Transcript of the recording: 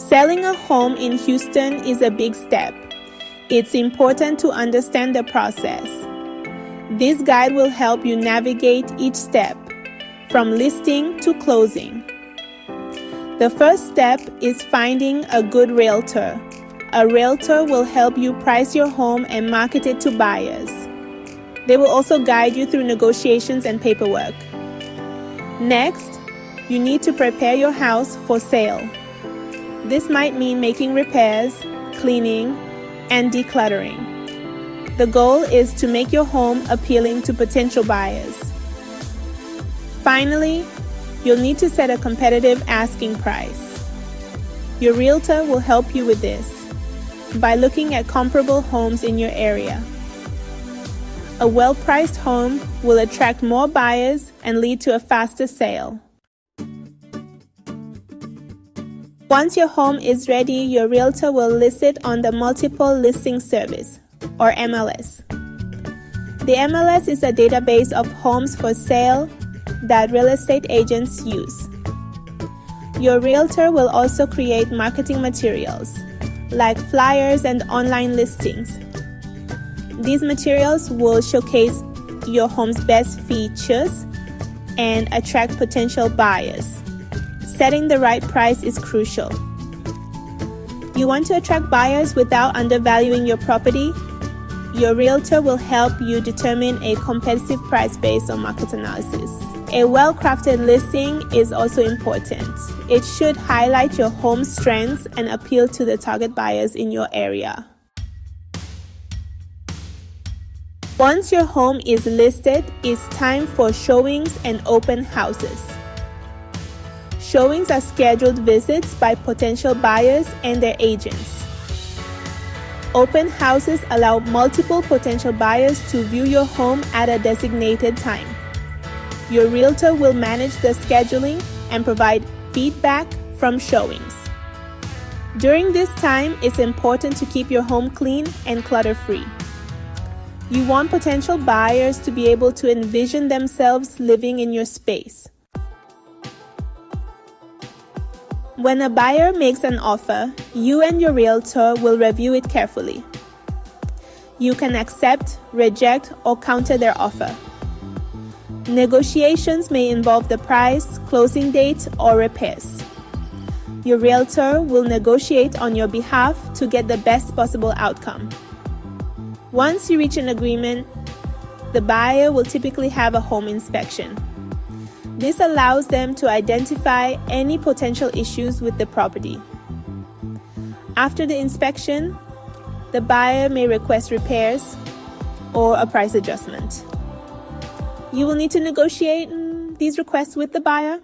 Selling a home in Houston is a big step. It's important to understand the process. This guide will help you navigate each step, from listing to closing. The first step is finding a good realtor. A realtor will help you price your home and market it to buyers. They will also guide you through negotiations and paperwork. Next, you need to prepare your house for sale. This might mean making repairs, cleaning, and decluttering. The goal is to make your home appealing to potential buyers. Finally, you'll need to set a competitive asking price. Your realtor will help you with this by looking at comparable homes in your area. A well-priced home will attract more buyers and lead to a faster sale. Once your home is ready, your realtor will list it on the Multiple Listing Service, or MLS. The MLS is a database of homes for sale that real estate agents use. Your realtor will also create marketing materials, like flyers and online listings. These materials will showcase your home's best features and attract potential buyers. Setting the right price is crucial. You want to attract buyers without undervaluing your property? Your realtor will help you determine a competitive price based on market analysis. A well-crafted listing is also important. It should highlight your home's strengths and appeal to the target buyers in your area. Once your home is listed, it's time for showings and open houses. Showings are scheduled visits by potential buyers and their agents. Open houses allow multiple potential buyers to view your home at a designated time. Your realtor will manage the scheduling and provide feedback from showings. During this time, it's important to keep your home clean and clutter-free. You want potential buyers to be able to envision themselves living in your space. When a buyer makes an offer, you and your realtor will review it carefully. You can accept, reject, or counter their offer. Negotiations may involve the price, closing date, or repairs. Your realtor will negotiate on your behalf to get the best possible outcome. Once you reach an agreement, the buyer will typically have a home inspection. This allows them to identify any potential issues with the property. After the inspection, the buyer may request repairs or a price adjustment. You will need to negotiate these requests with the buyer.